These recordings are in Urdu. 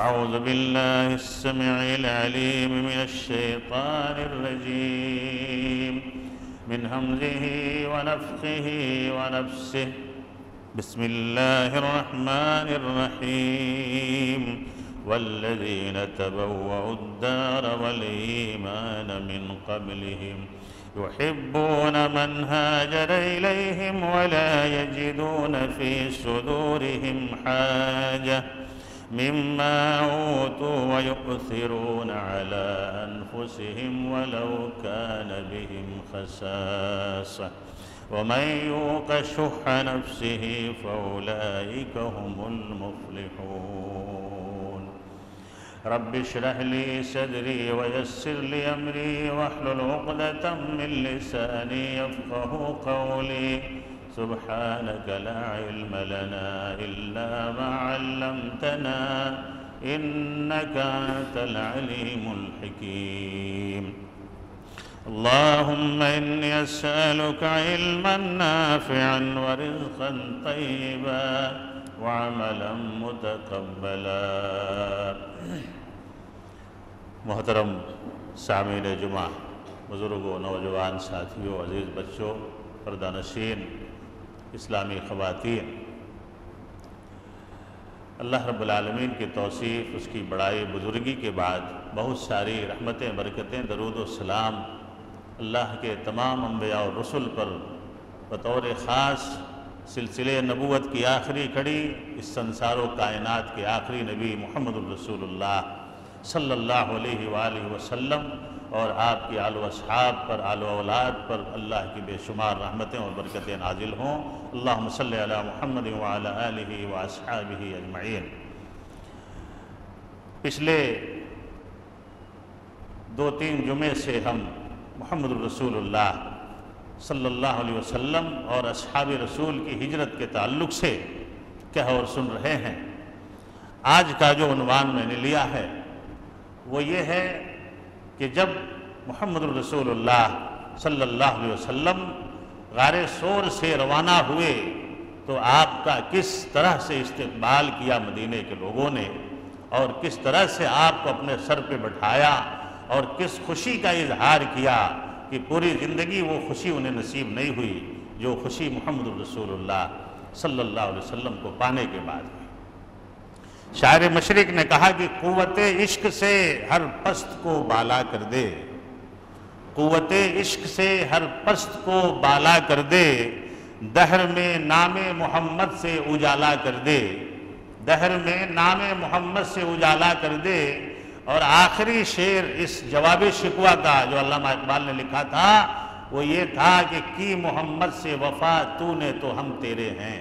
أعوذ بالله السميع العليم من الشيطان الرجيم من همزه ونفخه ونفسه بسم الله الرحمن الرحيم والذين تبوأوا الدار والإيمان من قبلهم يحبون من هاجر إليهم ولا يجدون في صدورهم حاجة مما أوتوا ويؤثرون على أنفسهم ولو كان بهم خصاصة ومن يوق شح نفسه فأولئك هم المفلحون رب اشرح لي صدري ويسر لي أمري واحلل عقدة من لساني يفقه قولي سبحانك لا علم لنا إلا ما علمتنا إنك أنت العليم الحكيم اللهم إني أسألك علما نافعا ورزقا طيبا وعملا متقبلا محترم سامعین جمعہ، بزرگوں، نوجوان ساتھیوں، عزیز بچوں، پردہ نشین اسلامی خواتین، اللہ رب العالمین کی توصیف، اس کی بڑائی، بزرگی کے بعد بہت ساری رحمتیں، برکتیں، درود و سلام اللہ کے تمام انبیاء اور رسل پر بطور خاص سلسلے نبوت کی آخری کڑی، اس سنسار و کائنات کے آخری نبی محمد الرسول اللہ صلی اللہ علیہ وآلہ وسلم اور آپ کی آل و اصحاب پر، آل و اولاد پر اللہ کی بے شمار رحمتیں اور برکتیں نازل ہوں۔ اللہم صلی علی محمد وعلی آلہ واصحابہ اجمعین۔ پچھلے 2-3 جمعے سے ہم محمد الرسول اللہ صلی اللہ علیہ وسلم اور اصحاب رسول کی ہجرت کے تعلق سے کہہ اور سن رہے ہیں۔ آج کا جو عنوان میں نے لیا ہے وہ یہ ہے کہ جب محمد الرسول اللہ صلی اللہ علیہ وسلم غار ثور سے روانہ ہوئے تو آپ کا کس طرح سے استقبال کیا مدینے کے لوگوں نے، اور کس طرح سے آپ کو اپنے سر پہ بٹھایا اور کس خوشی کا اظہار کیا کہ پوری زندگی وہ خوشی انہیں نصیب نہیں ہوئی جو خوشی محمد الرسول اللہ صلی اللہ علیہ وسلم کو پانے کے بعد ہوئی۔ شاعر مشرق نے کہا کہ قوت عشق سے ہر پست کو بالا کر دے، قوت عشق سے ہر پست کو بالا کر دے، دہر میں نام محمد سے اجالا کر دے، دہر میں نام محمد سے اجالا کر دے۔ اور آخری شعر اس جواب شکوہ کا جو علامہ اقبال نے لکھا تھا وہ یہ تھا کہ کی محمد سے وفا تو نے تو ہم تیرے ہیں،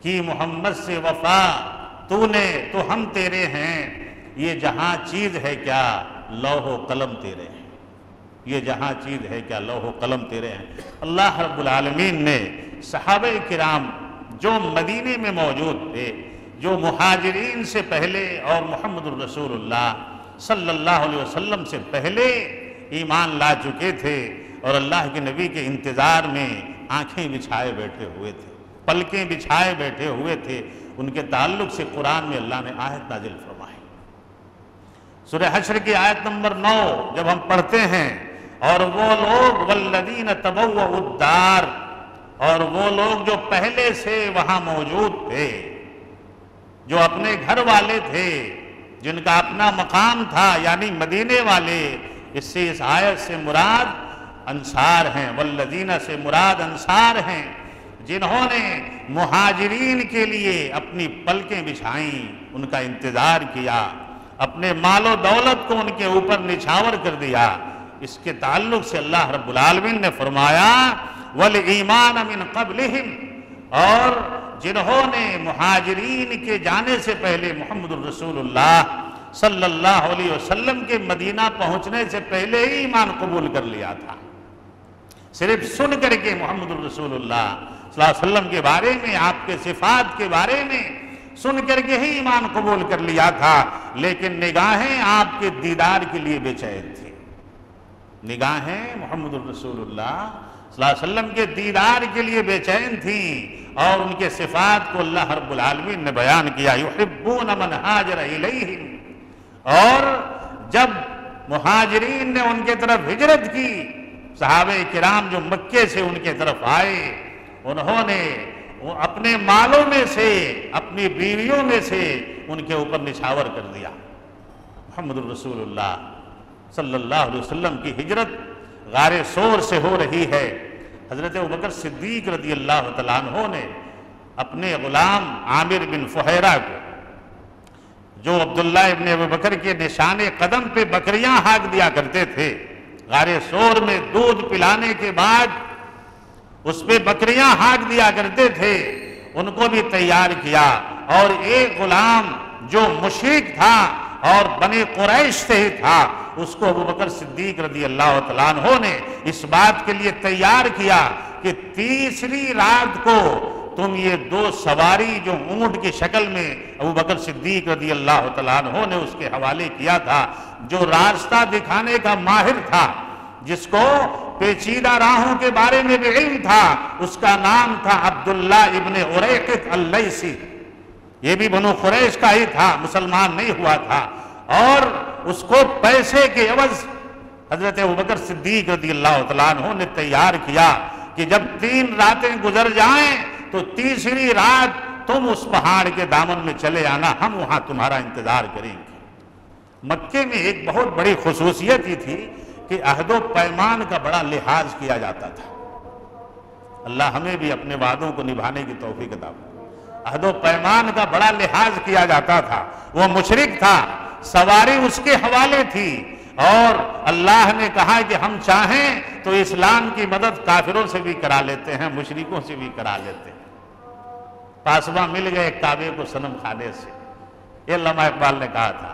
کی محمد سے وفا تو نے تو ہم تیرے ہیں، یہ جہاں چیز ہے کیا لوح و قلم تیرے ہیں، یہ جہاں چیز ہے کیا لوح و قلم تیرے ہیں۔ اللہ رب العالمین نے صحابہ کرام جو مدینے میں موجود تھے، جو مہاجرین سے پہلے اور محمد الرسول اللہ صلی اللہ علیہ وسلم سے پہلے ایمان لا چکے تھے اور اللہ کے نبی کے انتظار میں آنکھیں بچھائے بیٹھے ہوئے تھے، پلکیں بچھائے بیٹھے ہوئے تھے، ان کے تعلق سے قرآن میں اللہ نے آیت نازل فرمائی۔ سورہ حشر کی آیت نمبر 9 جب ہم پڑھتے ہیں، اور وہ لوگ والذین تبوؤا الدار، اور وہ لوگ جو پہلے سے وہاں موجود تھے، جو اپنے گھر والے تھے، جن کا اپنا مقام تھا، یعنی مدینے والے، اس سے اس آیت سے مراد انصار ہیں، والذین سے مراد انصار ہیں، جنہوں نے مہاجرین کے لیے اپنی پلکیں بچھائیں، ان کا انتظار کیا، اپنے مال و دولت کو ان کے اوپر نچھاور کر دیا۔ اس کے تعلق سے اللہ رب العالمین نے فرمایا وَالْإِيمَانَ مِنْ قَبْلِهِمْ، اور جنہوں نے مہاجرین کے جانے سے پہلے محمد الرسول اللہ صلی اللہ علیہ وسلم کے مدینہ پہنچنے سے پہلے ہی ایمان قبول کر لیا تھا، صرف سن کر کے محمد الرسول اللہ صلی اللہ علیہ وسلم کے بارے میں، آپ کے صفات کے بارے میں سن کر کے ہی ایمان قبول کر لیا تھا، لیکن نگاہیں آپ کے دیدار کے لیے بے چین تھی، نگاہیں محمد الرسول اللہ صلی اللہ علیہ وسلم کے دیدار کے لیے بے چین تھیں، اور ان کے صفات کو اللہ رب العالمین نے بیان کیا، یحبون من ہاجر الیہم، اور جب مہاجرین نے ان کے طرف ہجرت کی، صحابہ کرام جو مکے سے ان کے طرف آئے، انہوں نے اپنے مالوں میں سے، اپنی بیویوں میں سے ان کے اوپر نچھاور کر دیا۔ محمد الرسول اللہ صلی اللہ علیہ وسلم کی ہجرت غار ثور سے ہو رہی ہے۔ حضرت ابوبکر صدیق رضی اللہ تعالیٰ عنہ نے اپنے غلام عامر بن فہیرہ کو، جو عبداللہ ابن ابوبکر کے نشان قدم پہ بکریاں ہاک دیا کرتے تھے، غار ثور میں دودھ پلانے کے بعد اس پہ بکریاں ہاک دیا کرتے تھے، ان کو بھی تیار کیا، اور ایک غلام جو مشرک تھا اور بنی قریش سے ہی تھا، اس کو ابوبکر صدیق رضی اللہ تعالیٰ عنہ نے اس بات کے لیے تیار کیا کہ تیسری رات کو تم یہ دو سواری جو اونٹ کی شکل میں ابوبکر صدیق رضی اللہ تعالیٰ عنہ نے اس کے حوالے کیا تھا، جو راستہ دکھانے کا ماہر تھا، جس کو پیچیدہ راہوں کے بارے میں بھی علم تھا، اس کا نام تھا عبداللہ ابن اریقط اللیثی، یہ بھی بنو قریش کا ہی تھا، مسلمان نہیں ہوا تھا، اور اس کو پیسے کے عوض حضرت ابوبکر صدیق رضی اللہ تعالیٰ عنہ نے تیار کیا کہ جب 3 راتیں گزر جائیں تو تیسری رات تم اس پہاڑ کے دامن میں چلے آنا، ہم وہاں تمہارا انتظار کریں گے۔ مکے میں ایک بہت بڑی خصوصیت یہ تھی کہ عہد و پیمان کا بڑا لحاظ کیا جاتا تھا۔ اللہ ہمیں بھی اپنے وعدوں کو نبھانے کی توفیق عطا فرمائے۔ عہد و پیمان کا بڑا لحاظ کیا جاتا تھا، وہ مشرک تھا، سواری اس کے حوالے تھی، اور اللہ نے کہا کہ ہم چاہیں تو اسلام کی مدد کافروں سے بھی کرا لیتے ہیں، مشرکوں سے بھی کرا لیتے ہیں۔ پاسباں مل گئے کعبے کو صنم خانے سے، یہ علامہ اقبال نے کہا تھا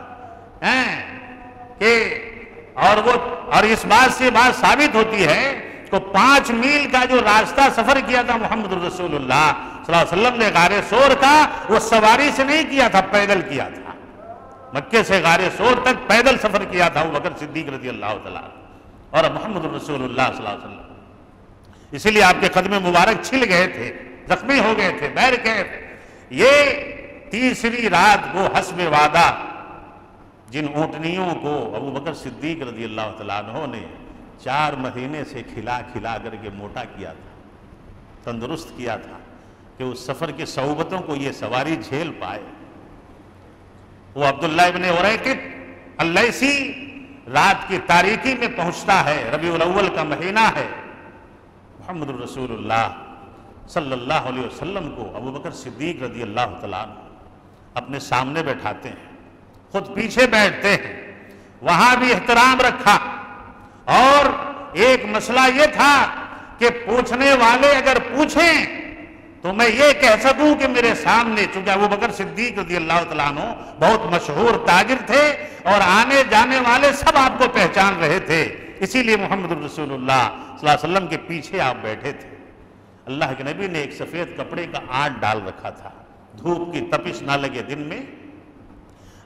کہ اور اس بات سے بات ثابت ہوتی ہے کہ 5 میل کا جو راستہ سفر کیا تھا محمد الرسول اللہ صلی اللہ علیہ وسلم نے غار ثور کا، وہ سواری سے نہیں کیا تھا، پیدل کیا تھا۔ مکے سے غار ثور تک پیدل سفر کیا تھا ابوبکر صدیق رضی اللہ تعالیٰ اور محمد الرسول اللہ صلی اللہ علیہ وسلم، اسی لیے آپ کے قدم مبارک چھل گئے تھے، زخمی ہو گئے تھے، بیر گئے تھے۔ یہ تیسری رات کو حسب وعدہ جن اونٹنیوں کو ابوبکر صدیق رضی اللہ تعالیٰ عنہ نے 4 مہینے سے کھلا کھلا کر کے موٹا کیا تھا، تندرست کیا تھا، کہ اس سفر کی صعوبتوں کو یہ سواری جھیل پائے۔ وہ عبداللہ ابن اریقط اللیثی رات کی تاریکی میں پہنچتا ہے، ربیع الاول کا مہینہ ہے، محمد الرسول اللہ صلی اللہ علیہ وسلم کو ابوبکر صدیق رضی اللہ تعالیٰ عنہ اپنے سامنے بیٹھاتے ہیں، خود پیچھے بیٹھتے ہیں، وہاں بھی احترام رکھا، اور ایک مسئلہ یہ تھا کہ پوچھنے والے اگر پوچھیں تو میں یہ کہہ سکوں کہ میرے سامنے، چونکہ ابوبکر صدیق رضی اللہ تعالیٰ عنہ بہت مشہور تاجر تھے اور آنے جانے والے سب آپ کو پہچان رہے تھے، اسی لیے محمد الرسول اللہ صلی اللہ علیہ وسلم کے پیچھے آپ بیٹھے تھے۔ اللہ کے نبی نے ایک سفید کپڑے کا آٹ ڈال رکھا تھا، دھوپ کی تپش نہ لگے دن میں۔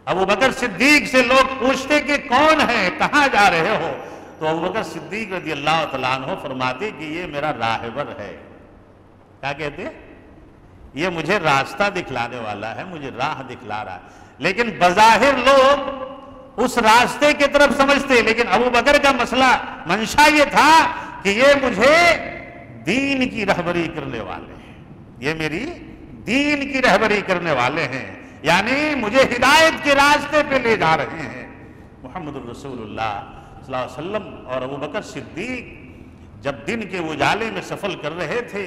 ابوبکر صدیق سے لوگ پوچھتے کہ کون ہے، کہاں جا رہے ہو، تو ابوبکر صدیق رضی اللہ تعالیٰ عنہ فرماتے کہ یہ میرا راہبر ہے۔ کیا کہتے ہیں؟ یہ مجھے راستہ دکھلانے والا ہے، مجھے راہ دکھلا رہا ہے، لیکن بظاہر لوگ اس راستے کی طرف سمجھتے، لیکن ابوبکر کا مسئلہ منشا یہ تھا کہ یہ مجھے دین کی رہبری کرنے والے ہیں، یہ میری دین کی رہبری کرنے والے ہیں، یعنی مجھے ہدایت کے راستے پہ لے جا رہے ہیں۔ محمد الرسول اللہ صلی اللہ علیہ وسلم اور ابوبکر صدیق جب دن کے اجالے میں سفر کر رہے تھے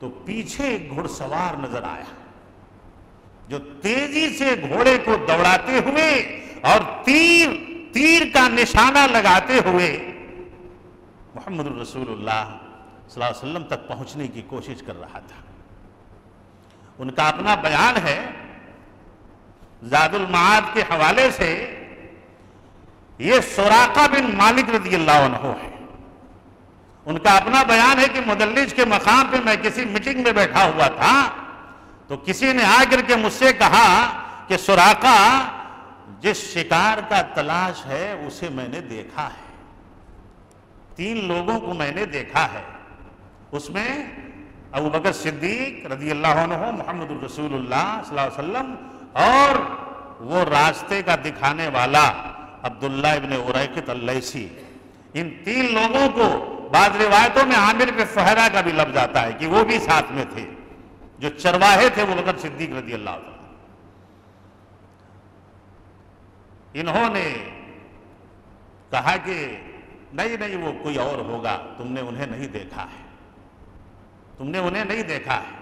تو پیچھے ایک گھڑ سوار نظر آیا، جو تیزی سے گھوڑے کو دوڑاتے ہوئے اور تیر کا نشانہ لگاتے ہوئے محمد الرسول اللہ صلی اللہ علیہ وسلم تک پہنچنے کی کوشش کر رہا تھا۔ ان کا اپنا بیان ہے، زاد المعاد کے حوالے سے، یہ سراقہ بن مالک رضی اللہ عنہ ہے۔ ان کا اپنا بیان ہے کہ مدلج کے مقام پہ میں کسی میٹنگ میں بیٹھا ہوا تھا تو کسی نے آ کر کے مجھ سے کہا کہ سراقہ، جس شکار کا تلاش ہے اسے میں نے دیکھا ہے، 3 لوگوں کو میں نے دیکھا ہے، اس میں ابو بکر صدیق رضی اللہ عنہ، محمد الرسول اللہ صلی اللہ علیہ وسلم، اور وہ راستے کا دکھانے والا عبداللہ ابن اریقط اللیثی، ان تین لوگوں کو بعض روایتوں میں عامر بن فہرہ کا بھی لفظ آتا ہے کہ وہ بھی ساتھ میں تھے، جو چرواہے تھے ابو بکر صدیق رضی اللہ عنہ۔ انہوں نے کہا کہ نہیں وہ کوئی اور ہوگا، تم نے انہیں نہیں دیکھا ہے، تم نے انہیں نہیں دیکھا ہے۔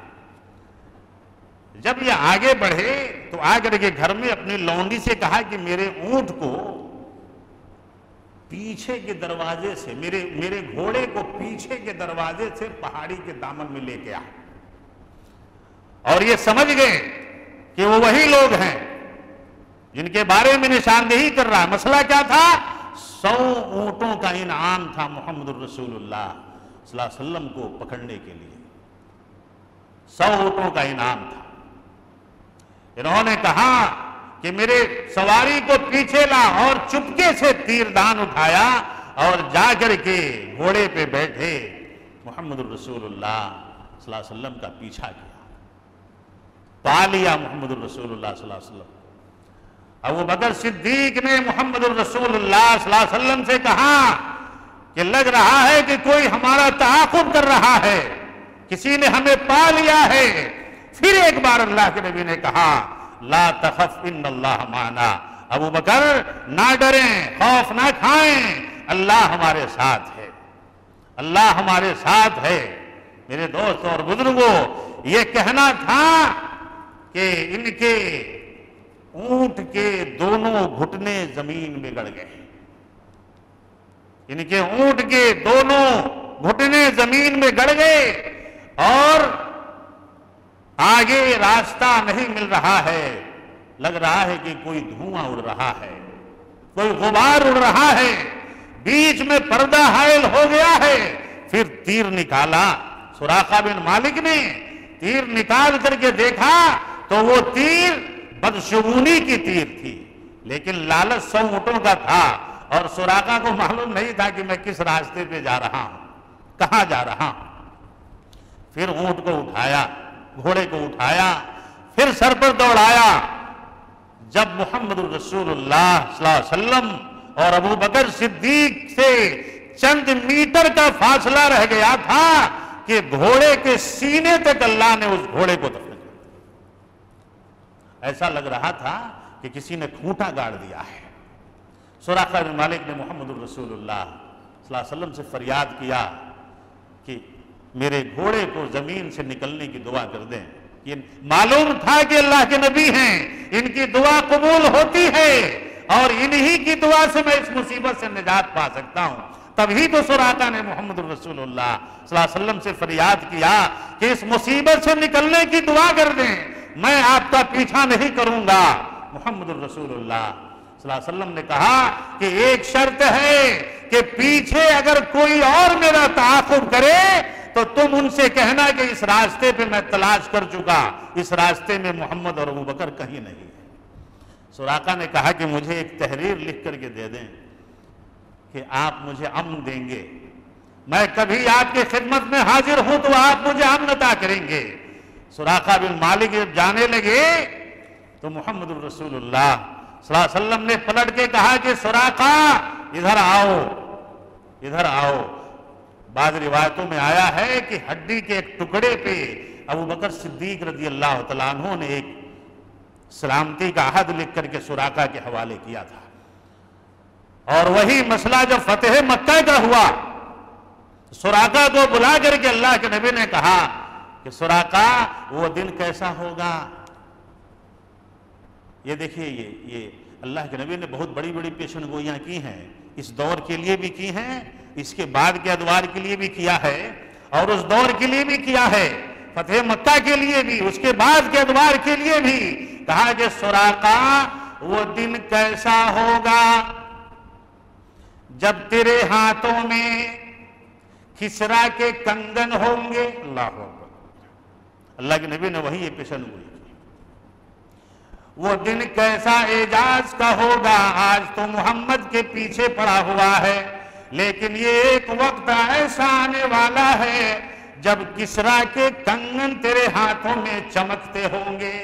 جب یہ آگے بڑھے تو آ کر کے گھر میں اپنی لونڈی سے کہا کہ میرے اونٹ کو پیچھے کے دروازے سے، میرے گھوڑے کو پیچھے کے دروازے سے پہاڑی کے دامن میں لے کے آ۔ اور یہ سمجھ گئے کہ وہ وہی لوگ ہیں جن کے بارے میں نشاندہی کر رہا ہے۔ مسئلہ کیا تھا؟ 100 اونٹوں کا انعام تھا محمد الرسول اللہ صلی اللہ علیہ وسلم کو پکڑنے کے لیے، 100 اونٹوں کا انعام تھا۔ انہوں نے کہا کہ میرے سواری کو پیچھے لا، اور چپکے سے تیردان اٹھایا اور جا کر کے گھوڑے پہ بیٹھے محمد الرسول اللہ صلی اللہ علیہ وسلم کا پیچھا کیا، پا لیا محمد الرسول اللہ صلی اللہ علیہ وسلم۔ ابو بکر صدیق نے محمد الرسول اللہ صلی اللہ علیہ وسلم سے کہا کہ لگ رہا ہے کہ کوئی ہمارا تعاقب کر رہا ہے، کسی نے ہمیں پا لیا ہے۔ پھر ایک بار اللہ کے نبی نے کہا لا تخف ان اللہ معنا، ابو بکر نہ ڈریں، خوف نہ کھائیں، اللہ ہمارے ساتھ ہے، اللہ ہمارے ساتھ ہے۔ میرے دوستوں اور بزرگوں، یہ کہنا تھا کہ ان کے اونٹ کے دونوں گھٹنے زمین میں گڑ گئے، ان کے اونٹ کے دونوں گھٹنے زمین میں گڑ گئے، اور آگے راستہ نہیں مل رہا ہے، لگ رہا ہے کہ کوئی دھواں اڑ رہا ہے، کوئی غبار اڑ رہا ہے، بیچ میں پردہ حائل ہو گیا ہے۔ پھر تیر نکالا، سراقہ بن مالک نے تیر نکال کر کے دیکھا تو وہ تیر بدشگونی کی تیر تھی، لیکن لالچ 100 اونٹوں کا تھا، اور سراقہ کو معلوم نہیں تھا کہ میں کس راستے پہ جا رہا ہوں، کہاں جا رہا ہوں۔ پھر اونٹ کو اٹھایا، گھوڑے کو اٹھایا، پھر سر پر دوڑایا۔ جب محمد الرسول اللہ صلی اللہ علیہ وسلم اور ابو بکر صدیق سے چند میٹر کا فاصلہ رہ گیا تھا کہ گھوڑے کے سینے تک اللہ نے اس گھوڑے کو دفن کر دیا۔ ایسا لگ رہا تھا کہ کسی نے کھوٹا گاڑ دیا ہے۔ سراقہ بن مالک نے محمد الرسول اللہ صلی اللہ علیہ وسلم سے فریاد کیا کہ میرے گھوڑے کو زمین سے نکلنے کی دعا کر دیں۔ یہ معلوم تھا کہ اللہ کے نبی ہیں، ان کی دعا قبول ہوتی ہے، اور انہی کی دعا سے میں اس مصیبت سے نجات پا سکتا ہوں۔ تبھی تو سراقہ نے محمد الرسول اللہ صلی اللہ علیہ وسلم سے فریاد کیا کہ اس مصیبت سے نکلنے کی دعا کر دیں، میں آپ کا پیچھا نہیں کروں گا۔ محمد الرسول اللہ صلی اللہ علیہ وسلم نے کہا کہ ایک شرط ہے کہ پیچھے اگر کوئی اور میرا تعاقب کرے تو تم ان سے کہنا کہ اس راستے پہ میں تلاش کر چکا، اس راستے میں محمد اور ابو بکر کہیں نہیں ہے۔ سراقہ نے کہا کہ مجھے ایک تحریر لکھ کر کے دے دیں کہ آپ مجھے امن دیں گے، میں کبھی آپ کی خدمت میں حاضر ہوں تو آپ مجھے امن عطا کریں گے۔ سراقہ بن مالک جب جانے لگے تو محمد الرسول اللہ صلی اللہ علیہ وسلم نے پلٹ کے کہا کہ سراقہ ادھر آؤ، ادھر آؤ۔ بعض روایتوں میں آیا ہے کہ ہڈی کے ایک ٹکڑے پہ ابو بکر صدیق رضی اللہ تعالیٰ عنہ نے ایک سلامتی کا عہد لکھ کر کے سراقہ کے حوالے کیا تھا، اور وہی مسئلہ جب فتح مکہ کا ہوا، سراقہ کو بلا کر کے اللہ کے نبی نے کہا کہ سراقہ وہ دن کیسا ہوگا۔ یہ دیکھیے، یہ اللہ کے نبی نے بہت بڑی بڑی پیشن گوئیاں کی ہیں، اس دور کے لیے بھی کی ہیں، اس کے بعد کے ادوار کے لیے بھی کیا ہے، اور اس دور کے لیے بھی کیا ہے، فتح مکہ کے لیے بھی، اس کے بعد کے ادوار کے لیے بھی کہا کہ سراقہ وہ دن کیسا ہوگا جب تیرے ہاتھوں میں کسرا کے کنگن ہوں گے۔ اللہ اکبر، اللہ کے نبی نے وہی یہ پیشن گوئی کی۔ وہ دن کیسا اعجاز کا ہوگا، آج تو محمد کے پیچھے پڑا ہوا ہے، لیکن یہ ایک وقت ایسا آنے والا ہے جب کسرا کے کنگن تیرے ہاتھوں میں چمکتے ہوں گے۔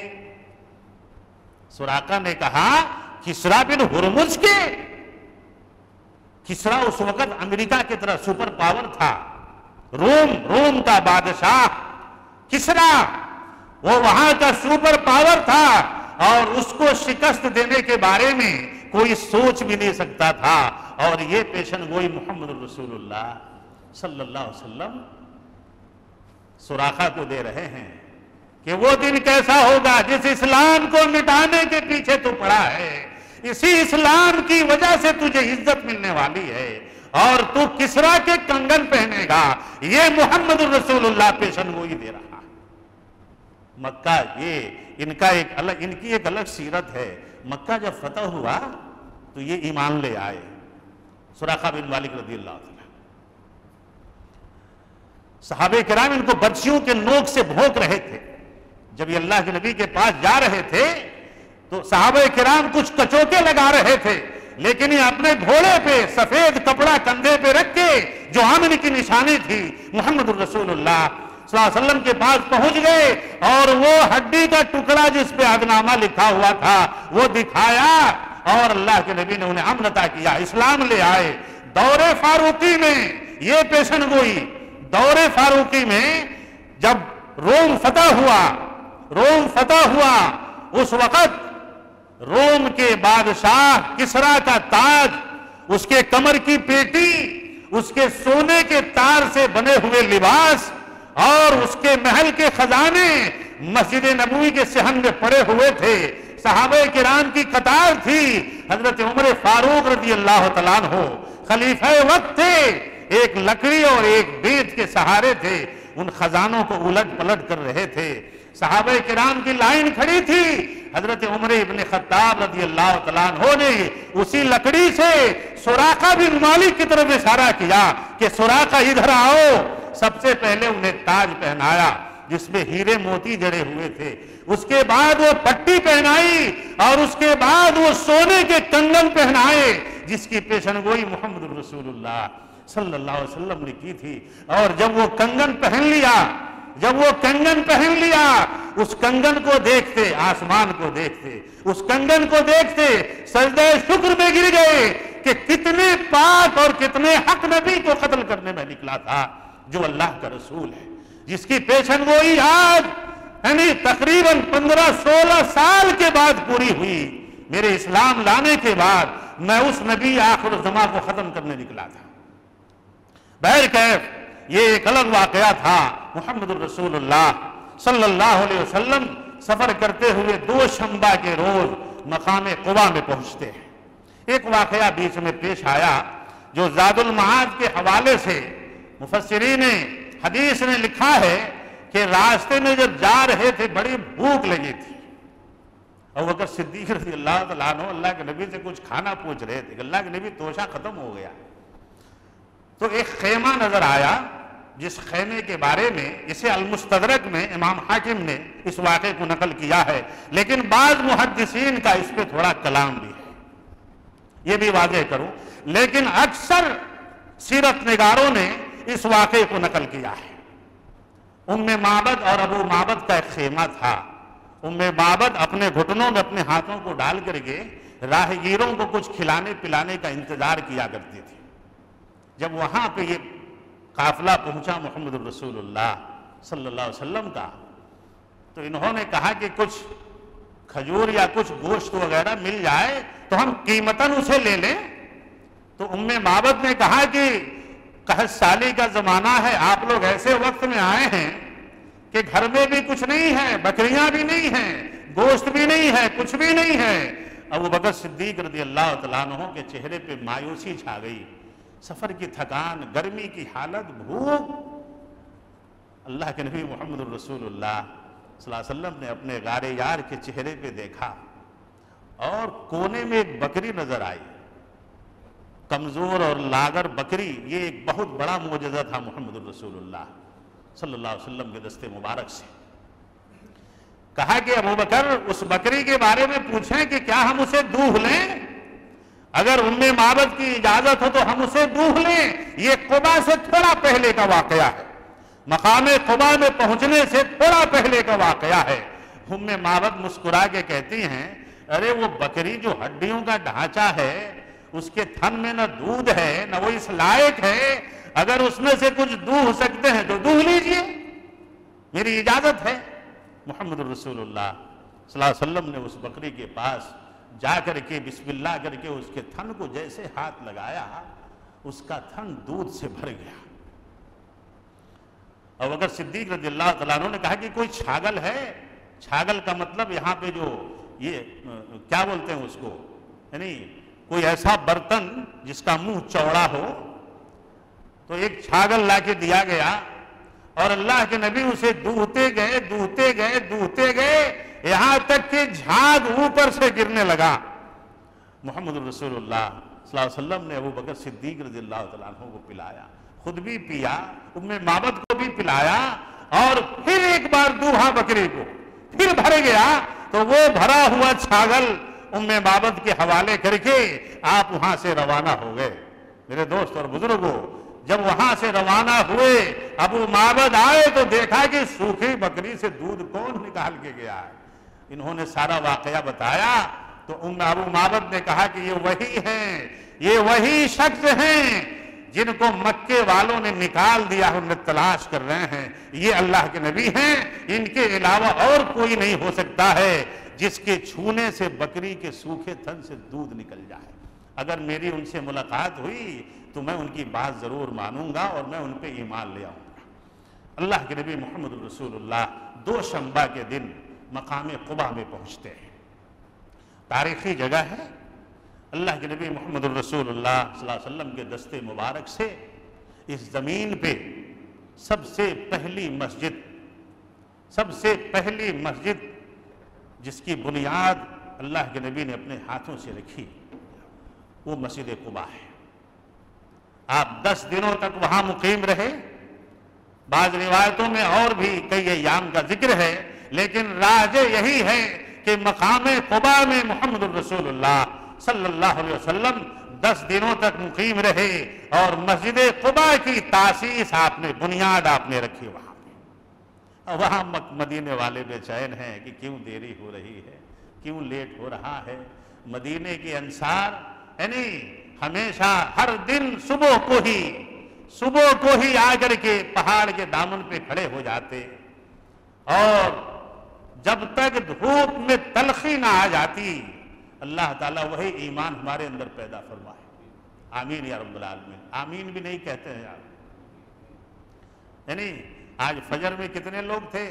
سراقہ نے کہا کسرا بن ہرمز کے؟ کسرا اس وقت امریکہ کی طرح سپر پاور تھا، روم کا بادشاہ کسرا، وہ وہاں کا سپر پاور تھا، اور اس کو شکست دینے کے بارے میں کوئی سوچ بھی نہیں سکتا تھا۔ اور یہ پیشن گوئی محمد رسول اللہ صلی اللہ علیہ وسلم سراقہ کو دے رہے ہیں کہ وہ دن کیسا ہوگا جس اسلام کو مٹانے کے پیچھے تو پڑا ہے، اسی اسلام کی وجہ سے تجھے عزت ملنے والی ہے، اور تو کسرا کے کنگن پہنے گا۔ یہ محمد رسول اللہ پیشن گوئی دے رہا ہے۔ مکہ یہ ان کی ایک الگ سیرت ہے۔ مکہ جب فتح ہوا تو یہ ایمان لے آئے، سراقہ بن مالک رضی اللہ عنہ۔ صحابہ کرام ان کو برچھیوں کے نوک سے بھونک رہے تھے۔ جب یہ اللہ کے نبی کے پاس جا رہے تھے تو صحابہ کرام کچھ کچوکے لگا رہے تھے، لیکن یہ اپنے گھوڑے پہ سفید کپڑا کندھے پہ رکھ کے جو امن کی نشانی تھی محمد الرسول اللہ صلی اللہ علیہ وسلم کے پاس پہنچ گئے، اور وہ ہڈی کا ٹکڑا جس پہ عہدنامہ لکھا ہوا تھا وہ دکھایا، اور اللہ کے نبی نے انہیں امن عطا کیا، اسلام لے آئے۔ دور فاروقی میں یہ پیشن گوئی، دور فاروقی میں جب روم فتح ہوا اس وقت روم کے بادشاہ کسرا کا تاج، اس کے کمر کی پیٹی، اس کے سونے کے تار سے بنے ہوئے لباس، اور اس کے محل کے خزانے مسجد نبوی کے صحن میں پڑے ہوئے تھے۔ صحابہ کرام کی قطار تھی، حضرت عمر فاروق رضی اللہ تعالیٰ عنہ خلیفہ وقت تھے، ایک لکڑی اور ایک بیت کے سہارے تھے، ان خزانوں کو الٹ پلٹ کر رہے تھے۔ صحابہ کرام کی لائن کھڑی تھی، حضرت عمر ابن خطاب رضی اللہ تعالیٰ عنہ نے اسی لکڑی سے سراقہ بن مالک کی طرف اشارہ کیا کہ سراقہ ادھر آؤ۔ سب سے پہلے انہیں تاج پہنایا جس میں ہیرے موتی جڑے ہوئے تھے، اس کے بعد وہ پٹی پہنائی، اور اس کے بعد وہ سونے کے کنگن پہنائے جس کی پیشن گوئی محمد رسول اللہ صلی اللہ علیہ وسلم نے کی تھی۔ اور جب وہ کنگن پہن لیا اس کنگن کو دیکھتے، آسمان کو دیکھتے، اس کنگن کو دیکھتے سجدہ شکر میں گر گئے کہ کتنے پاک اور کتنے حق نبی کو قتل کرنے میں نکلا تھا جو اللہ کا رسول ہے، جس کی پیشن گوئی آج یعنی تقریباً 15-16 سال کے بعد پوری ہوئی۔ میرے اسلام لانے کے بعد میں اس نبی آخر الزمان کو ختم کرنے نکلا تھا۔ بہرکیف یہ ایک الگ واقعہ تھا۔ محمد الرسول اللہ صلی اللہ علیہ وسلم سفر کرتے ہوئے دوشنبہ کے روز مقام قبا میں پہنچتے ہیں۔ ایک واقعہ بیچ میں پیش آیا جو زاد المعاد کے حوالے سے مفسرین حدیث نے لکھا ہے کہ راستے میں جب جا رہے تھے بڑی بھوک لگی تھی، ابوبکر صدیق رضی اللہ تعالیٰ عنہ اللہ کے نبی سے کچھ کھانا پوچھ رہے تھے کہ اللہ کے نبی توشہ ختم ہو گیا، تو ایک خیمہ نظر آیا جس خیمے کے بارے میں اسے المستدرک میں امام حاکم نے اس واقعے کو نقل کیا ہے، لیکن بعض محدثین کا اس پہ تھوڑا کلام بھی ہے، یہ بھی واضح کروں، لیکن اکثر سیرت نگاروں نے اس واقعے کو نقل کیا ہے۔ ام معبد اور ابو معبد کا ایک خیمہ تھا۔ ام معبد اپنے گھٹنوں میں اپنے ہاتھوں کو ڈال کر کے راہگیروں کو کچھ کھلانے پلانے کا انتظار کیا کرتی تھی۔ جب وہاں پہ یہ قافلہ پہنچا محمد الرسول اللہ صلی اللہ علیہ وسلم کا، تو انہوں نے کہا کہ کچھ کھجور یا کچھ گوشت وغیرہ مل جائے تو ہم قیمتاً اسے لے لیں۔ تو ام معبد نے کہا کہ قحط سالی کا زمانہ ہے، آپ لوگ ایسے وقت میں آئے ہیں کہ گھر میں بھی کچھ نہیں ہے، بکریاں بھی نہیں ہیں، گوشت بھی نہیں ہے، کچھ بھی نہیں ہے۔ ابوبکر صدیق رضی اللہ تعالیٰ عنہ کے چہرے پہ مایوسی چھا گئی، سفر کی تھکان، گرمی کی حالت، بھوک۔ اللہ کے نبی محمد الرسول اللہ صلی اللہ علیہ وسلم نے اپنے غار یار کے چہرے پہ دیکھا اور کونے میں ایک بکری نظر آئی، کمزور اور لاغر بکری۔ یہ ایک بہت بڑا معجزہ تھا محمد الرسول اللہ صلی اللہ علیہ وسلم کے دست مبارک سے۔ کہا کہ ابوبکر اس بکری کے بارے میں پوچھیں کہ کیا ہم اسے دوہ لیں؟ اگر ام معبد کی اجازت ہو تو ہم اسے دوہ لیں۔ یہ قبا سے تھوڑا پہلے کا واقعہ ہے۔ مقام قبا میں پہنچنے سے تھوڑا پہلے کا واقعہ ہے۔ ام معبد مسکرا کے کہتی ہیں ارے وہ بکری جو ہڈیوں کا ڈھانچہ ہے، اس کے تھن میں نہ دودھ ہے نہ وہ اس لائق ہے، اگر اس میں سے کچھ دوہ سکتے ہیں تو دوہ لیجئے، میری اجازت ہے۔ محمد رسول اللہ صلی اللہ علیہ وسلم نے اس بکری کے پاس جا کر کے بسم اللہ کر کے اس کے تھن کو جیسے ہاتھ لگایا، اس کا تھن دودھ سے بھر گیا۔ ابو بکر صدیق رضی اللہ تعالیٰ عنہ نے کہا کہ کوئی چھاگل ہے؟ چھاگل کا مطلب یہاں پہ جو یہ کیا بولتے ہیں اس کو، یعنی کوئی ایسا برتن جس کا منہ چوڑا ہو، تو ایک چھاگل لا کے دیا گیا اور اللہ کے نبی اسے دوہتے گئے دوہتے گئے دوہتے گئے یہاں تک کہ جھاگ اوپر سے گرنے لگا۔ محمد رسول اللہ صلی اللہ علیہ وسلم نے ابو بکر صدیق رضی اللہ تعالیٰ عنہ کو پلایا، خود بھی پیا، ام معبد کو بھی پلایا، اور پھر ایک بار دوہا بکری کو، پھر بھر گیا تو وہ بھرا ہوا چھاگل ام معبد کے حوالے کر کے آپ وہاں سے روانہ ہو گئے۔ میرے دوست اور بزرگوں، جب وہاں سے روانہ ہوئے ابو معبد آئے تو دیکھا کہ سوکھی بکری سے دودھ کون نکال کے گیا ہے۔ انہوں نے سارا واقعہ بتایا تو ابو معبد نے کہا کہ یہ وہی ہیں، یہ وہی شخص ہیں جن کو مکے والوں نے نکال دیا، انہیں تلاش کر رہے ہیں، یہ اللہ کے نبی ہیں، ان کے علاوہ اور کوئی نہیں ہو سکتا ہے جس کے چھونے سے بکری کے سوکھے تھن سے دودھ نکل جائے۔ اگر میری ان سے ملاقات ہوئی تو میں ان کی بات ضرور مانوں گا اور میں ان پہ ایمان لے آؤں گا۔ اللہ کے نبی محمد رسول اللہ دوشنبہ کے دن مقام قبا میں پہنچتے ہیں۔ تاریخی جگہ ہے۔ اللہ کے نبی محمد الرسول اللہ صلی اللہ علیہ وسلم کے دستے مبارک سے اس زمین پہ سب سے پہلی مسجد جس کی بنیاد اللہ کے نبی نے اپنے ہاتھوں سے رکھی، وہ مسجد قبا ہے۔ آپ 10 دنوں تک وہاں مقیم رہے۔ بعض روایتوں میں اور بھی کئی ایام کا ذکر ہے، لیکن راجع یہی ہے کہ مقام قبا میں محمد الرسول اللہ صلی اللہ علیہ وسلم 10 دنوں تک مقیم رہے اور مسجد قبا کی تاسیس آپ نے، بنیاد آپ نے رکھی وہاں پہ۔ وہاں مدینے والے بے چین ہیں کہ کیوں دیری ہو رہی ہے، کیوں لیٹ ہو رہا ہے۔ مدینے کے انصار یعنی ہمیشہ ہر دن صبح کو ہی آ کر کے پہاڑ کے دامن پہ کھڑے ہو جاتے، اور جب تک دھوپ میں تلخی نہ آ جاتی اللہ تعالیٰ وہی ایمان ہمارے اندر پیدا فرمائے۔ آمین یا رب العالمین۔ آمین بھی نہیں کہتے ہیں یار، یعنی آج فجر میں کتنے لوگ تھے؟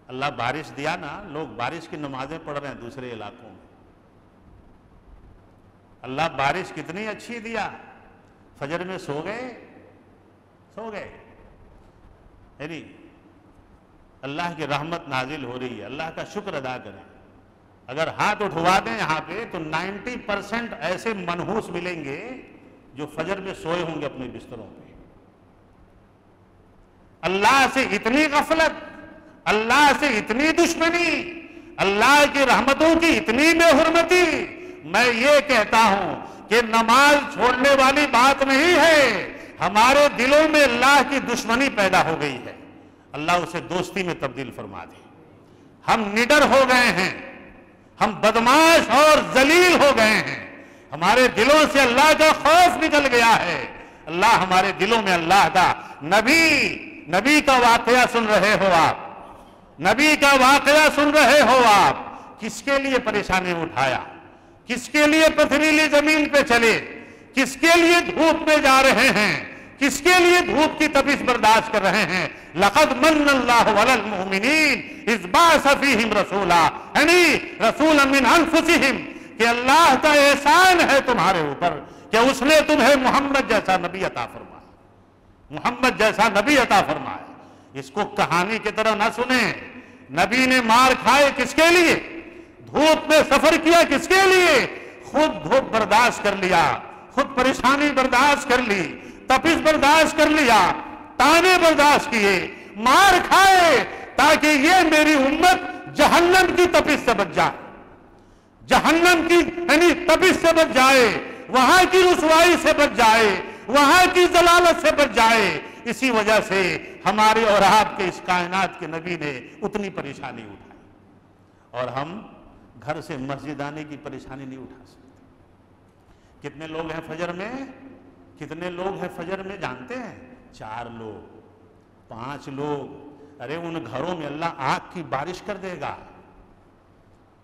اللہ بارش دیا نا، لوگ بارش کی نمازیں پڑھ رہے ہیں دوسرے علاقوں میں۔ اللہ بارش کتنی اچھی دیا، فجر میں سو گئے، یعنی اللہ کی رحمت نازل ہو رہی ہے، اللہ کا شکر ادا کریں۔ اگر ہاتھ اٹھوا دیں یہاں پہ تو 90% ایسے منحوس ملیں گے جو فجر میں سوئے ہوں گے اپنے بستروں پہ۔ اللہ سے اتنی غفلت، اللہ سے اتنی دشمنی، اللہ کی رحمتوں کی اتنی بے حرمتی۔ میں یہ کہتا ہوں کہ نماز چھوڑنے والی بات نہیں ہے، ہمارے دلوں میں اللہ کی دشمنی پیدا ہو گئی ہے، اللہ اسے دوستی میں تبدیل فرما دے۔ ہم نڈر ہو گئے ہیں، ہم بدماش اور ذلیل ہو گئے ہیں، ہمارے دلوں سے اللہ کا خوف نکل گیا ہے۔ اللہ ہمارے دلوں میں اللہ کا نبی کا واقعہ سن رہے ہو آپ، نبی کا واقعہ سن رہے ہو آپ، کس کے لیے پریشانی اٹھایا، کس کے لیے پتھریلی زمین پہ چلے، کس کے لیے دھوپ میں جا رہے ہیں، کس کے لیے دھوپ کی تپش برداشت کر رہے ہیں۔ لقد من اللہ علی المؤمنین اذ بعث فیہم رسولا، یعنی رسولا من انفسہم، کہ اللہ کا احسان ہے تمہارے اوپر کہ اس نے تمہیں محمد جیسا نبی عطا فرمایا، محمد جیسا نبی عطا فرمایا۔ اس کو کہانی کی طرح نہ سنیں۔ نبی نے مار کھائے کس کے لیے، دھوپ میں سفر کیا کس کے لیے، خود دھوپ برداشت کر لیا، خود پریشانی برداشت کر لی، تپش برداشت کر لیا، تانے برداشت کیے، مار کھائے، تاکہ یہ میری امت جہنم کی تپش سے بچ جائے، جہنم کی یعنی تپش سے بچ جائے، وہاں کی رسوائی سے بچ جائے، وہاں کی ضلالت سے بچ جائے۔ اسی وجہ سے ہمارے اور آپ کے اس کائنات کے نبی نے اتنی پریشانی اٹھائی، اور ہم گھر سے مسجد آنے کی پریشانی نہیں اٹھا سکتے۔ کتنے لوگ ہیں فجر میں؟ کتنے لوگ ہیں فجر میں جانتے ہیں؟ 4 لوگ، 5 لوگ۔ ارے ان گھروں میں اللہ آگ کی بارش کر دے گا،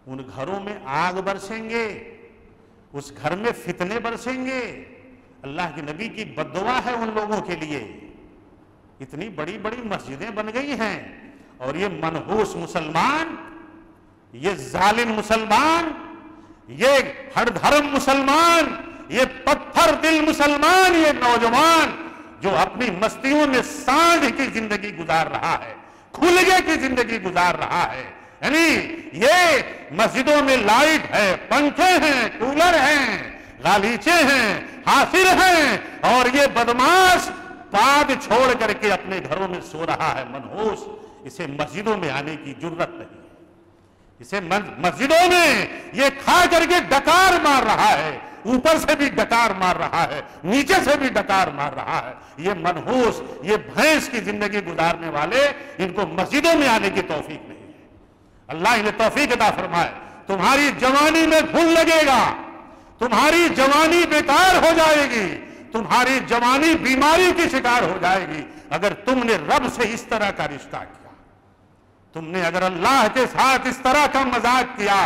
ان گھروں میں آگ برسیں گے، اس گھر میں فتنے برسیں گے۔ اللہ کے نبی کی بددعا ہے ان لوگوں کے لیے۔ اتنی بڑی بڑی مسجدیں بن گئی ہیں، اور یہ منحوس مسلمان، یہ ظالم مسلمان، یہ ہر دھرم مسلمان، یہ پتھر دل مسلمان، یہ نوجوان جو اپنی مستیوں میں سانڈ کی زندگی گزار رہا ہے، کھلگے کی زندگی گزار رہا ہے۔ یعنی یہ مسجدوں میں لائٹ ہے، پنکھے ہیں، کولر ہیں، غالیچے ہیں، حاصل ہیں، اور یہ بدماش پاد چھوڑ کر کے اپنے گھروں میں سو رہا ہے منحوس۔ اسے مسجدوں میں آنے کی جرت نہیں ہے، اسے مسجدوں میں یہ کھا کر کے ڈکار مار رہا ہے، اوپر سے بھی ڈکار مار رہا ہے، نیچے سے بھی ڈکار مار رہا ہے۔ یہ منحوس، یہ بھینس کی زندگی گزارنے والے، ان کو مسجدوں میں آنے کی توفیق نہیں ہے۔ اللہ انہیں توفیق عطا فرمائے۔ تمہاری جوانی میں گھن لگے گا، تمہاری جوانی بیکار ہو جائے گی، تمہاری جوانی بیماری کی شکار ہو جائے گی اگر تم نے رب سے اس طرح کا رشتہ کیا، تم نے اگر اللہ کے ساتھ اس طرح کا مذاق کیا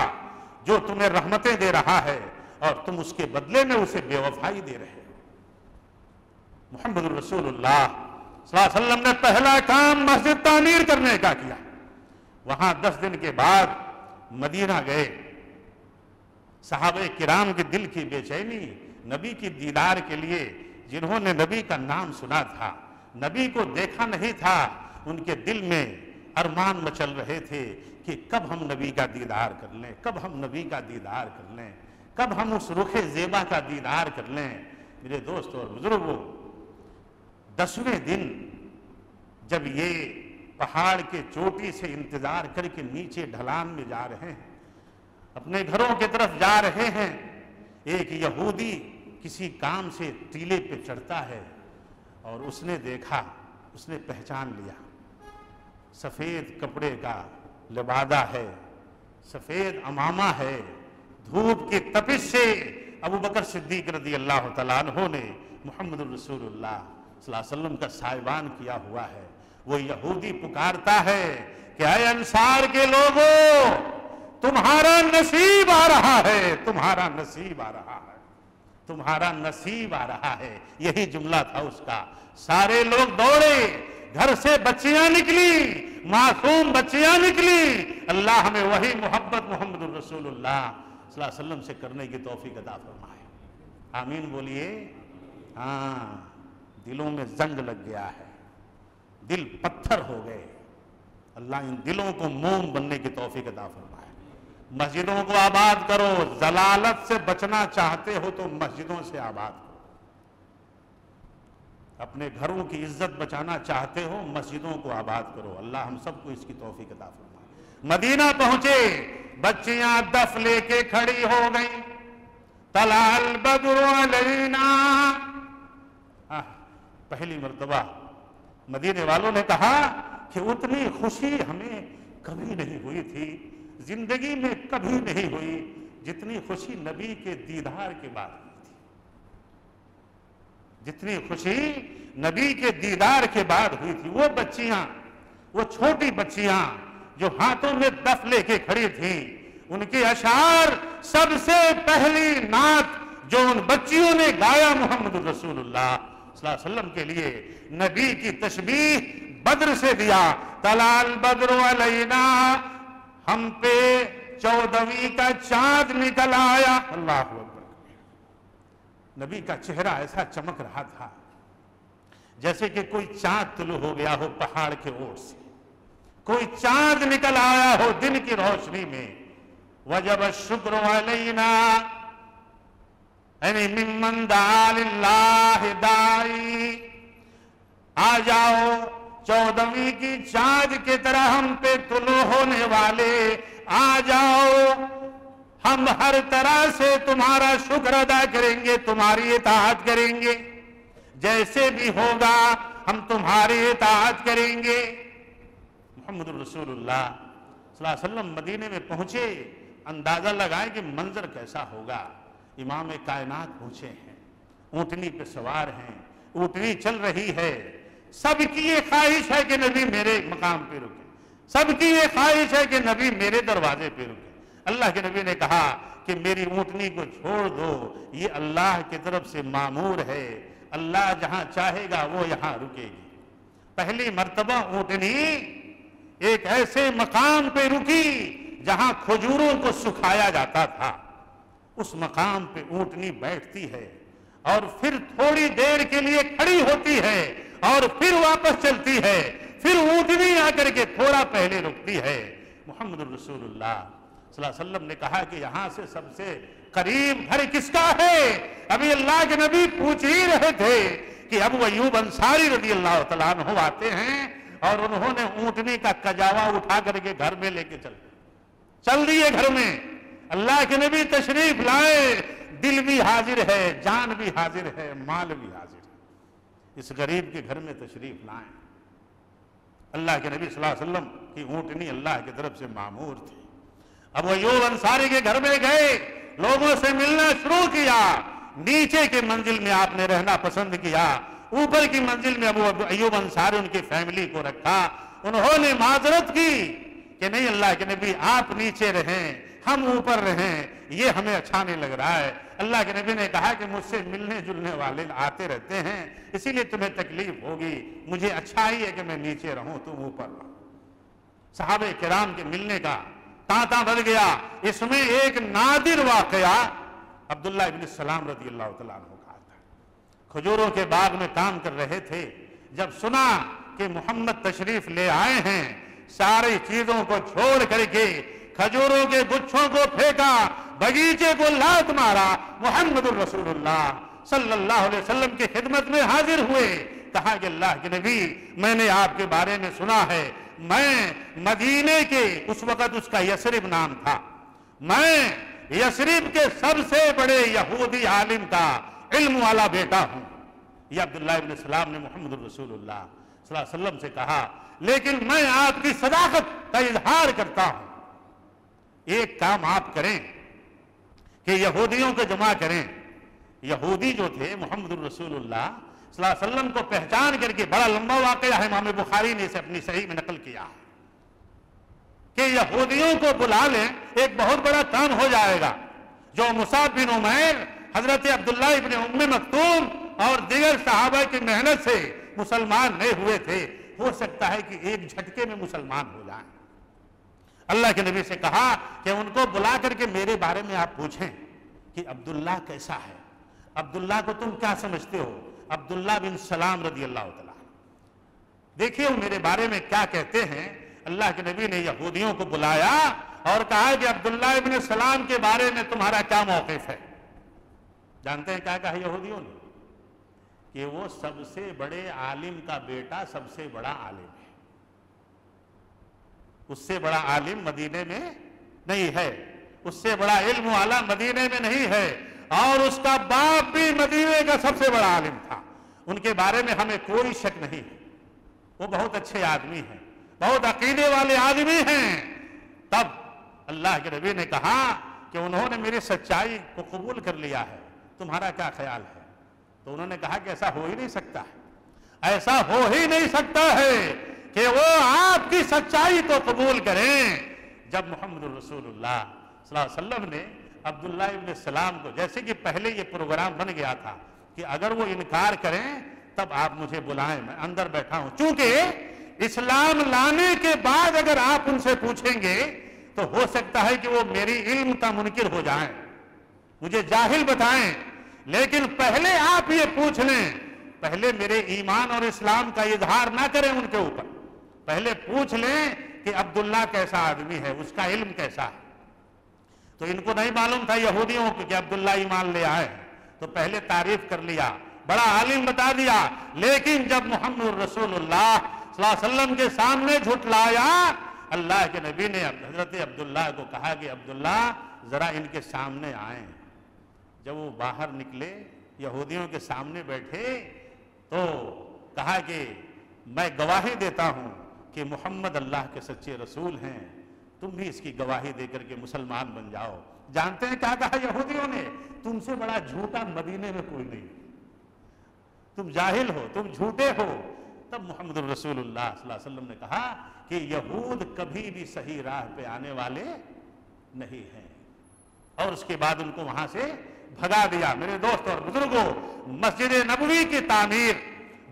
جو تمہیں رحمتیں دے رہا ہے، اور تم اس کے بدلے میں اسے بے وفائی دے رہے ہو۔ محمد رسول اللہ صلی اللہ علیہ وسلم نے پہلا کام مسجد تعمیر کرنے کا کیا۔ وہاں 10 دن کے بعد مدینہ گئے۔ صحابہ کرام کے دل کی بے چینی نبی کی دیدار کے لیے، جنہوں نے نبی کا نام سنا تھا، نبی کو دیکھا نہیں تھا، ان کے دل میں ارمان مچل رہے تھے کہ کب ہم نبی کا دیدار کر لیں، کب ہم نبی کا دیدار کر لیں، کب ہم اس رخ زیبا کا دیدار کر لیں۔ میرے دوست اور بزرگوں، 10ویں دن جب یہ پہاڑ کے چوٹی سے انتظار کر کے نیچے ڈھلان میں جا رہے ہیں، اپنے گھروں کی طرف جا رہے ہیں، ایک یہودی کسی کام سے ٹیلے پہ چڑھتا ہے، اور اس نے دیکھا، اس نے پہچان لیا، سفید کپڑے کا لبادہ ہے، سفید عمامہ ہے، دھوپ کی تپش سے ابو بکر صدیق رضی اللہ تعالیٰ عنہ نے محمد رسول اللہ صلی اللہ علیہ وسلم کا سائبان کیا ہوا ہے۔ وہ یہودی پکارتا ہے کہ اے انصار کے لوگوں، تمہارا نصیب آ رہا ہے، تمہارا نصیب آ رہا ہے، تمہارا نصیب آ رہا ہے۔ یہی جملہ تھا اس کا۔ سارے لوگ دوڑے، گھر سے بچیاں نکلی، معصوم بچیاں نکلی۔ اللہ ہمیں وہی محبت محمد رسول اللہ صلی اللہ علیہ وسلم سے کرنے کی توفیق عطا فرمائے۔ آمین بولیے۔ ہاں، دلوں میں زنگ لگ گیا ہے، دل پتھر ہو گئے۔ اللہ ان دلوں کو موم بننے کی توفیق عطا فرمائے۔ مسجدوں کو آباد کرو، ضلالت سے بچنا چاہتے ہو تو مسجدوں سے آباد کرو۔ اپنے گھروں کی عزت بچانا چاہتے ہو، مسجدوں کو آباد کرو۔ اللہ ہم سب کو اس کی توفیق عطا فرمائے۔ مدینہ پہنچے، بچیاں دف لے کے کھڑی ہو گئیں۔ طلع البدر علینا، پہلی مرتبہ مدینے والوں نے کہا کہ اتنی خوشی ہمیں کبھی نہیں ہوئی تھی، زندگی میں کبھی نہیں ہوئی جتنی خوشی نبی کے دیدار کے بعد ہوئی تھی، جتنی خوشی نبی کے دیدار کے بعد ہوئی تھی۔ وہ بچیاں، وہ چھوٹی بچیاں جو ہاتھوں میں دف لے کے کھڑی تھیں، ان کے اشعار سب سے پہلی نعت جو ان بچیوں نے گایا محمد رسول اللہ صلی اللہ علیہ وسلم کے لیے، نبی کی تشبیہ بدر سے دیا۔ طلع البدر علینا، ہم پہ 14ویں کا چاند نکل آیا۔ اللہ اکبر۔ نبی کا چہرہ ایسا چمک رہا تھا جیسے کہ کوئی چاند طلوع ہو گیا ہو پہاڑ کے اوٹ سے، کوئی چاند نکل آیا ہو دن کی روشنی میں۔ وجب الشکر علینا، یعنی ممن دعا للہ دائی، آ جاؤ 14ویں کی چاند کی طرح ہم پہ طلوع ہونے والے، آ جاؤ، ہم ہر طرح سے تمہارا شکر ادا کریں گے، تمہاری اطاعت کریں گے۔ جیسے بھی ہوگا ہم تمہاری اطاعت کریں گے۔ محمد رسول اللہ صلی اللہ علیہ وسلم مدینے میں پہنچے، اندازہ لگائیں کہ منظر کیسا ہوگا۔ امام کائنات پہنچے ہیں، اونٹنی پہ سوار ہیں، اونٹنی چل رہی ہے، سب کی یہ خواہش ہے کہ نبی میرے مقام پہ رکے، سب کی یہ خواہش ہے کہ نبی میرے دروازے پہ رکے۔ اللہ کے نبی نے کہا کہ میری اونٹنی کو چھوڑ دو، یہ اللہ کی طرف سے مامور ہے، اللہ جہاں چاہے گا وہ یہاں رکے گی۔ پہلی مرتبہ اونٹنی ایک ایسے مقام پہ رکی جہاں کھجوروں کو سکھایا جاتا تھا، اس مقام پہ اونٹنی بیٹھتی ہے اور پھر تھوڑی دیر کے لیے کھڑی ہوتی ہے اور پھر واپس چلتی ہے، پھر اونٹنی آ کر کے تھوڑا پہلے رکتی ہے۔ محمد رسول اللہ صلی اللہ علیہ وسلم نے کہا کہ یہاں سے سب سے قریب گھر کس کا ہے؟ ابھی اللہ کے نبی پوچھ ہی رہے تھے کہ ابو ایوب انصاری رضی اللہ تعالیٰ عنہ آتے ہیں اور انہوں نے اونٹنی کا کجاوا اٹھا کر کے گھر میں لے کے چل دیے گھر میں۔ اللہ کے نبی تشریف لائے، دل بھی حاضر ہے، جان بھی حاضر ہے، مال بھی حاضر ہے، اس غریب کے گھر میں تشریف لائیں۔ اللہ کے نبی صلی اللہ علیہ وسلم کی اونٹنی اللہ کی طرف سے مامور تھی۔ ابو ایوب انصاری کے گھر میں گئے، لوگوں سے ملنا شروع کیا، نیچے کے منزل میں آپ نے رہنا پسند کیا، اوپر کی منزل میں ابو ایوب انصاری ان کی فیملی کو رکھا۔ انہوں نے معذرت کی کہ نہیں اللہ کے نبی آپ نیچے رہیں، ہم اوپر رہیں، یہ ہمیں اچھا نہیں لگ رہا ہے۔ اللہ کے نبی نے کہا کہ مجھ سے ملنے جلنے والے آتے رہتے ہیں، اسی لیے تمہیں تکلیف ہوگی، مجھے اچھا ہی ہے کہ میں نیچے رہوں، تم اوپر رہو۔ صحابہ کرام کے ملنے کا تانتا بڑھ گیا۔ اس میں ایک نادر واقعہ عبداللہ ابن السلام رضی اللہ تعالیٰ عنہ کا آتا ہے۔ کھجوروں کے باغ میں کام کر رہے تھے، جب سنا کہ محمد تشریف لے آئے ہیں، ساری چیزوں کو چھوڑ کر کے کھجوروں کے گچھوں کو پھینکا، باغیچے کو لات مارا، محمد الرسول اللہ صلی اللہ علیہ وسلم کی خدمت میں حاضر ہوئے۔ کہا کہ اللہ کے نبی میں نے آپ کے بارے میں سنا ہے، میں مدینے کے، اس وقت اس کا یثرب نام تھا، میں یثرب کے سب سے بڑے یہودی عالم کا علم والا بیٹا ہوں۔ یہ عبداللہ ابن السلام نے محمد الرسول اللہ صلی اللہ علیہ وسلم سے کہا، لیکن میں آپ کی صداقت کا اظہار کرتا ہوں، ایک کام آپ کریں کہ یہودیوں کو جمع کریں۔ یہودی جو تھے محمد الرسول اللہ صلی اللہ علیہ وسلم کو پہچان کر کے، بڑا لمبا واقعہ ہے، امام بخاری نے اسے اپنی صحیح میں نقل کیا کہ یہودیوں کو بلا لیں، ایک بہت بڑا کام ہو جائے گا۔ جو مصعب بن عمیر، حضرت عبداللہ ابن ام مکتوم اور دیگر صحابہ کی محنت سے مسلمان نہیں ہوئے تھے، ہو سکتا ہے کہ ایک جھٹکے میں مسلمان ہو جائیں۔ اللہ کے نبی سے کہا کہ ان کو بلا کر کے میرے بارے میں آپ پوچھیں کہ عبداللہ کیسا ہے، عبداللہ کو تم کیا سمجھتے ہو، عبداللہ بن سلام رضی اللہ تعالیٰ، دیکھیے وہ میرے بارے میں کیا کہتے ہیں۔ اللہ کے نبی نے یہودیوں کو بلایا اور کہا کہ عبداللہ ابن سلام کے بارے میں تمہارا کیا موقف ہے؟ جانتے ہیں کیا کہا یہودیوں نے؟ کہ وہ سب سے بڑے عالم کا بیٹا سب سے بڑا عالم ہے، اس سے بڑا عالم مدینے میں نہیں ہے، اس سے بڑا علم والا مدینے میں نہیں ہے، اور اس کا باپ بھی مدینے کا سب سے بڑا عالم تھا۔ ان کے بارے میں ہمیں کوئی شک نہیں ہے، وہ بہت اچھے آدمی ہیں، بہت عقیدے والے آدمی ہیں۔ تب اللہ کے نبی نے کہا کہ انہوں نے میری سچائی کو قبول کر لیا ہے، تمہارا کیا خیال ہے؟ تو انہوں نے کہا کہ ایسا ہو ہی نہیں سکتا ہے، ایسا ہو ہی نہیں سکتا ہے کہ وہ آپ کی سچائی کو قبول کریں۔ جب محمد رسول اللہ صلی اللہ علیہ وسلم نے عبداللہ ابن السلام کو، جیسے کہ پہلے یہ پروگرام بن گیا تھا کہ اگر وہ انکار کریں تب آپ مجھے بلائیں، میں اندر بیٹھا ہوں، چونکہ اسلام لانے کے بعد اگر آپ ان سے پوچھیں گے تو ہو سکتا ہے کہ وہ میری علم کا منکر ہو جائیں، مجھے جاہل بتائیں، لیکن پہلے آپ یہ پوچھ لیں، پہلے میرے ایمان اور اسلام کا اظہار نہ کریں ان کے اوپر، پہلے پوچھ لیں کہ عبداللہ کیسا آدمی ہے، اس کا علم کیسا ہے۔ تو ان کو نہیں معلوم تھا یہودیوں کو کہ عبداللہ ایمان لے آئے، تو پہلے تعریف کر لیا، بڑا عالم بتا دیا، لیکن جب محمد رسول اللہ صلی اللہ علیہ وسلم کے سامنے جھٹلایا، اللہ کے نبی نے حضرت عبداللہ کو کہا کہ عبداللہ ذرا ان کے سامنے آئیں۔ جب وہ باہر نکلے، یہودیوں کے سامنے بیٹھے، تو کہا کہ میں گواہی دیتا ہوں کہ محمد اللہ کے سچے رسول ہیں، تم بھی اس کی گواہی دے کر کے مسلمان بن جاؤ۔ جانتے ہیں کیا کہا یہودیوں نے؟ تم سے بڑا جھوٹا مدینے میں کوئی نہیں، تم جاہل ہو، تم جھوٹے ہو۔ تب محمد الرسول اللہ صلی اللہ علیہ وسلم نے کہا کہ یہود کبھی بھی صحیح راہ پہ آنے والے نہیں ہیں، اور اس کے بعد ان کو وہاں سے بھگا دیا۔ میرے دوست اور بزرگوں، مسجد نبوی کی تعمیر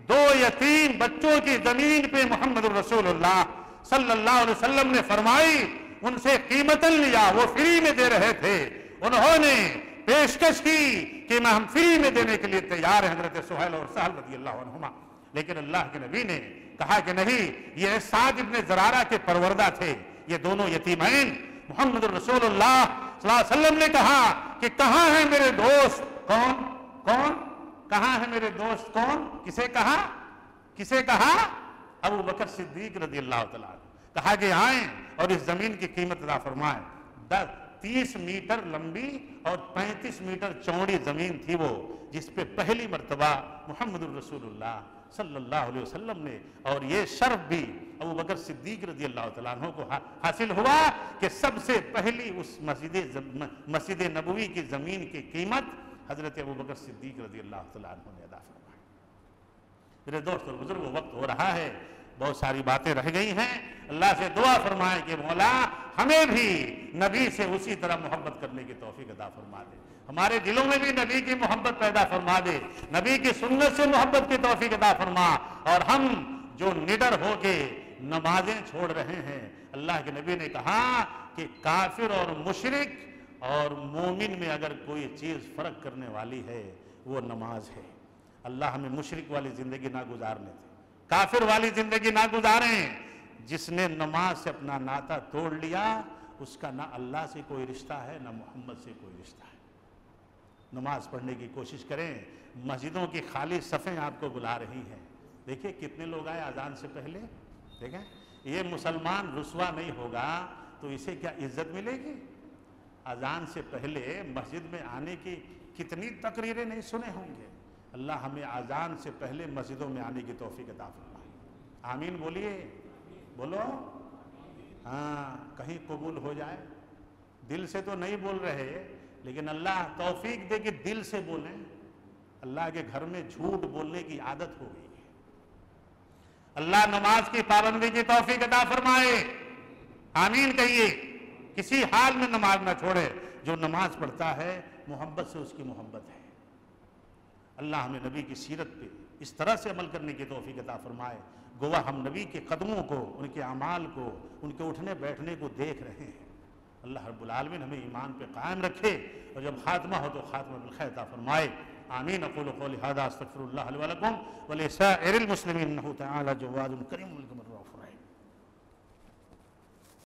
2 یا 3 بچوں کی زمین پہ محمد الرسول اللہ صلی اللہ علیہ وسلم نے فرمائی، ان سے قیمتاً لیا، وہ فری میں دے رہے تھے، انہوں نے پیشکش کی کہ میں ہم فری میں دینے کے لیے تیار ہیں، حضرت سہیل اور سہل رضی اللہ عنہما۔ لیکن اللہ کے نبی نے کہا کہ نہیں، یہ سعد ابن زرارہ کے پروردہ تھے، یہ دونوں یتیمین۔ محمد الرسول اللہ صلی اللہ علیہ وسلم نے کہا کہ کہاں ہیں میرے دوست؟ کون کہاں ہے میرے دوست؟ کون؟ کسے کہا؟ ابو بکر صدیق رضی اللہ تعالیٰ عنہ۔ کہا کہ آئیں اور اس زمین کی قیمت ادا فرمائیں۔ 30 میٹر لمبی اور 35 میٹر چوڑی زمین تھی وہ، جس پہ پہلی مرتبہ محمد الرسول اللہ صلی اللہ علیہ وسلم نے، اور یہ شرف بھی ابو بکر صدیق رضی اللہ تعالیٰ عنہ کو حاصل ہوا کہ سب سے پہلی اس مسجد نبوی کی زمین کی قیمت حضرت ابو بکر صدیق رضی اللہ تعالیٰ عنہ نے ادا فرمائی۔ میرے دوست اور بزرگوں، وقت ہو رہا ہے، بہت ساری باتیں رہ گئی ہیں۔ اللہ سے دعا فرمائیں کہ مولا ہمیں بھی نبی سے اسی طرح محبت کرنے کی توفیق عطا فرما دے، ہمارے دلوں میں بھی نبی کی محبت پیدا فرما دے، نبی کی سنت سے محبت کی توفیق عطا فرما، اور ہم جو نڈر ہو کے نمازیں چھوڑ رہے ہیں، اللہ کے نبی نے کہا کہ کافر اور مشرک اور مومن میں اگر کوئی چیز فرق کرنے والی ہے وہ نماز ہے۔ اللہ ہمیں مشرک والی زندگی نہ گزارنے دے، کافر والی زندگی نہ گزاریں۔ جس نے نماز سے اپنا ناطہ توڑ لیا، اس کا نہ اللہ سے کوئی رشتہ ہے نہ محمد سے کوئی رشتہ ہے۔ نماز پڑھنے کی کوشش کریں، مسجدوں کی خالی صفیں آپ کو بلا رہی ہیں۔ دیکھیں کتنے لوگ آئے اذان سے پہلے، دیکھیں یہ مسلمان رسوا نہیں ہوگا تو اسے کیا عزت ملے گی؟ اذان سے پہلے مسجد میں آنے کی کتنی تقریریں نہیں سنے ہوں گے۔ اللہ ہمیں اذان سے پہلے مسجدوں میں آنے کی توفیق عطا فرمائے۔ آمین بولیے، بولو ہاں، کہیں قبول ہو جائے۔ دل سے تو نہیں بول رہے، لیکن اللہ توفیق دے کہ دل سے بولیں۔ اللہ کے گھر میں جھوٹ بولنے کی عادت ہو گئی ہے۔ اللہ نماز کی پابندی کی توفیق عطا فرمائے، آمین کہیے۔ کسی حال میں نماز نہ چھوڑے، جو نماز پڑھتا ہے محبت سے اس کی محبت ہے۔ اللہ ہمیں نبی کی سیرت پہ اس طرح سے عمل کرنے کی توفیق عطا فرمائے، گویا ہم نبی کے قدموں کو، ان کے اعمال کو، ان کے اٹھنے بیٹھنے کو دیکھ رہے ہیں۔ اللہ رب العالمین ہمیں ایمان پہ قائم رکھے، اور جب خاتمہ ہو تو خاتمہ بالخیر عطا فرمائے۔ آمین۔ اقول قولی ھذا استغفر اللہ لی ولکم ولسائر المسلمین انہ تعالی جواد کریم۔